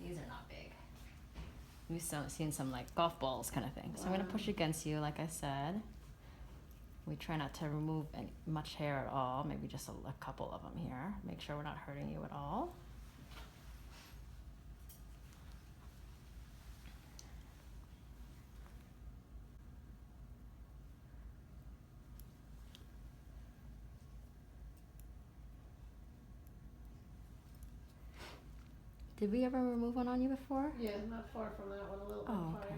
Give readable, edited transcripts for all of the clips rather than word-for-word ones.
These are not big. We've seen some like golf balls kind of thing. So I'm gonna push against you, like I said. We try not to remove much hair at all, maybe just a couple of them here. Make sure we're not hurting you at all. Did we ever remove one on you before? Yeah, not far from that one, a little bit farther. Okay.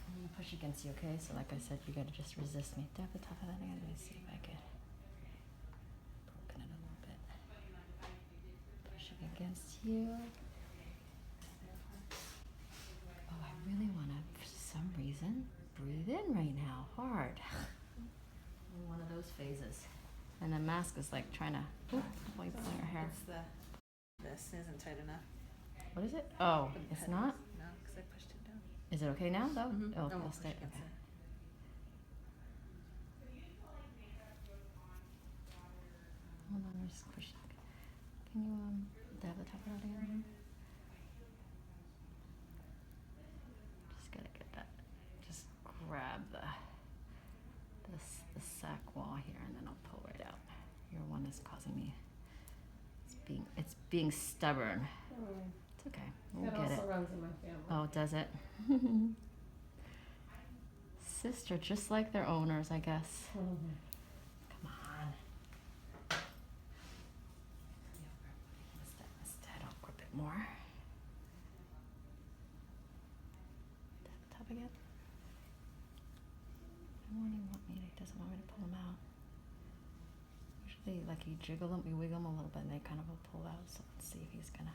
I'm gonna push against you, okay? So like I said, you gotta just resist me. Dab the top of that again. Let me see if I could poke it a little bit. Pushing against you. Oh, I really wanna, for some reason, breathe in right now, hard. In one of those phases. And the mask is like trying to pulling her hair. This isn't tight enough. What is it? Oh, it's not? No, because I pushed it down. Is it okay now though? Mm-hmm. Oh, I won't I'll push stay. against Okay. it. Hold on, I'm just pushing. Can you dab the top of that again? Just gotta get that. Just grab the sac wall here, and then I'll pull right out. Your one is causing me. It's being stubborn. It's okay. We'll That get it. also runs in my family. Oh, does it? Sister, just like their owners, I guess. Mm-hmm. Come on. Instead, I'll grip it more. Top again. He doesn't want me to pull them out. Usually, like you jiggle them, you wiggle them a little bit, and they kind of will pull out. So let's see if he's gonna.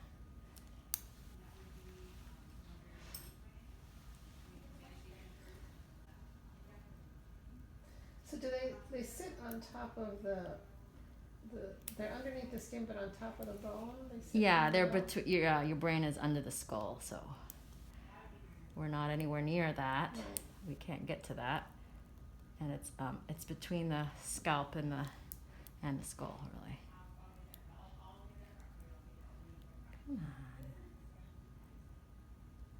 So do they sit on top of they're underneath the skin but on top of the bone? They sit Yeah, they're between. Your brain is under the skull, so we're not anywhere near that. Right. We can't get to that, and it's between the scalp and the skull, really. Come on.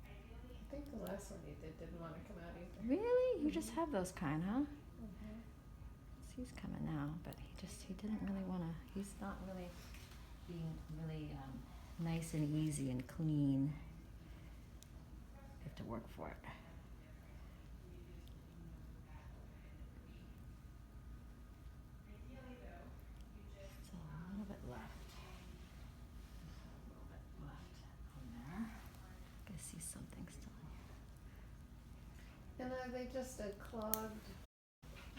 I think the last one you didn't want to come out either. Really? You just have those kind, huh? Mm-hmm. He's coming now, but he didn't really want to. He's not really being really nice and easy and clean. You have to work for it. Still a little bit left. A little bit left on there. I see something still in here. And are they just a clogged?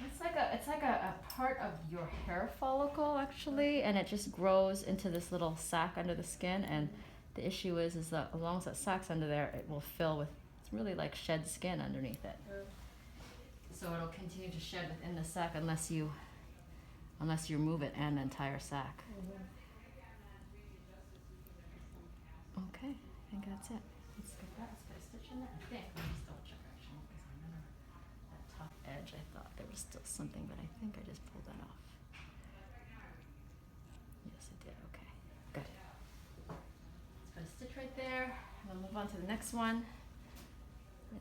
It's like a part of your hair follicle actually, and it just grows into this little sac under the skin. And the issue is that as long as that sac's under there, it will fill with. It's really like shed skin underneath it. So it'll continue to shed within the sac unless you remove it and the entire sac. Mm-hmm. Okay, I think that's it. Let's get that. Let's put a stitch in there. I think. Let me just double check actually, because I remember that top edge. I thought there was still something, but I think I just pulled that off. Yes, I did. Okay, good. Let's put a stitch right there. And we'll move on to the next one.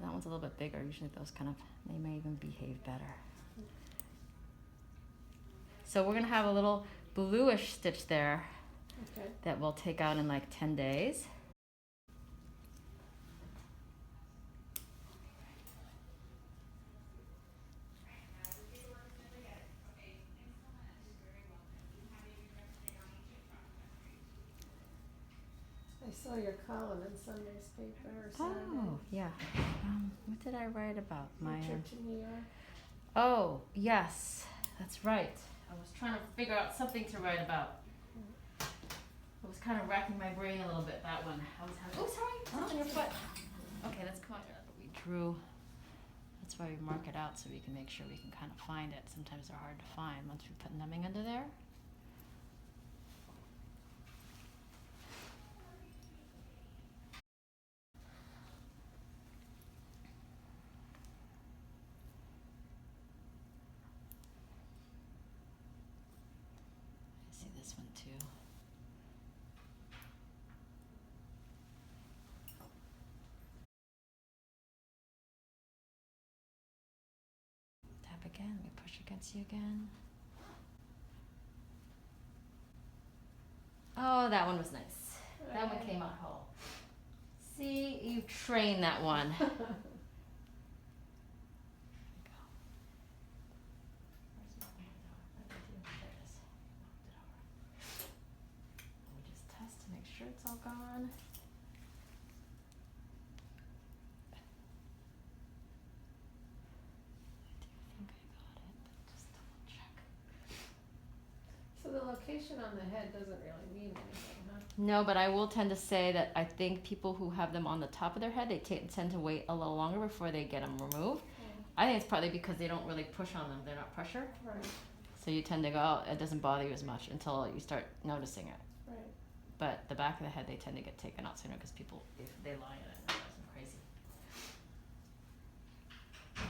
That one's a little bit bigger. Usually those they may even behave better. So we're gonna have a little bluish stitch there. Okay. That we'll take out in like 10 days. I saw your column in Sunday's paper or Saturday. Oh, yeah. What did I write about? Your trip to New York. Oh, yes. That's right. I was trying to figure out something to write about. I was kind of racking my brain a little bit, that one. Oh, sorry. Touching your foot. Okay, let's come on. We drew. That's why we mark it out so we can make sure we can kind of find it. Sometimes they're hard to find once we put numbing under there. I see this one too. again. Let me push against you again. Oh, that one was nice. That one came out whole. See, you trained that one. There we go. Where's my window? There it is. Knocked it over. Let me just test to make sure it's all gone. I think I got it, but just double check. So the location on the head doesn't really mean anything, huh? No, but I will tend to say that I think people who have them on the top of their head, they tend to wait a little longer before they get them removed. I think it's partly because they don't really push on them. They're not pressure. Right, So you tend to go, oh, it doesn't bother you as much until you start noticing it. right. But the back of the head, they tend to get taken out sooner because people, if they lie in it, it drives them crazy.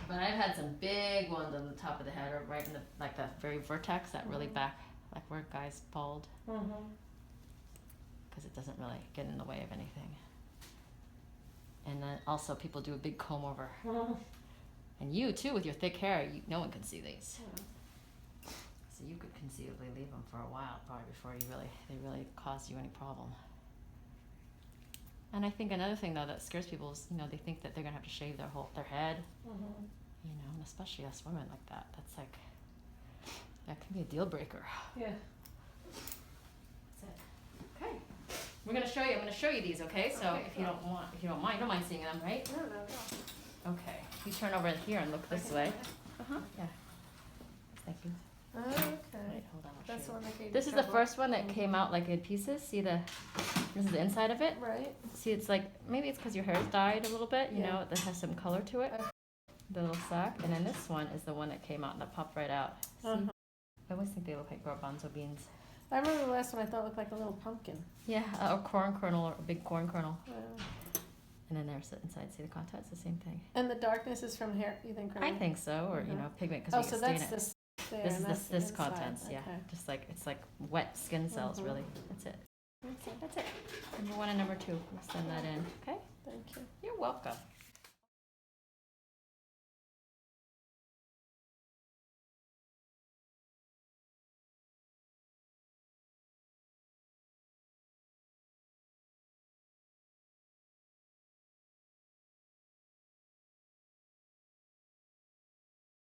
But I've had some big ones on the top of the head, or right in the, like the very vertex, that really back, like where guys bald, because it doesn't really get in the way of anything. And then also people do a big comb over. And you too, with your thick hair, no one can see these. So you could conceivably leave them for a while, probably before they really cause you any problem. And I think another thing though that scares people is, they think that they're gonna have to shave their head, and especially us women like that. That's like, that can be a deal breaker. Yeah. That's it. Okay. I'm gonna show you these, okay? So Okay, if you don't mind, you don't mind seeing them, right? No, no, no. Okay. You turn over here and look this way. Yeah. Thank you. Okay. Wait, hold on. I'll That's show the you. one that gave you This is the trouble. first one that came out like in pieces. See this is the inside of it. Right. See, it's like, maybe it's because your hair's dyed a little bit, you Yeah. know, it has some color to it. The little sack. And then this one is the one that came out and that popped right out. See? I always think they look like garbanzo beans. I remember the last one I thought looked like a little pumpkin. Yeah, or corn kernel, or a big corn kernel. Yeah. And then there's the inside. See the content? It's the same thing. And the darkness is from hair, you think? I think so, or, pigment, because Oh, we so can stain that's it. this there. This and is that's the this inside. contents, yeah. Okay. Just like, it's like wet skin cells, really. That's it. That's it. Number 1 and number 2. We'll send that in. Okay? Thank you. You're welcome.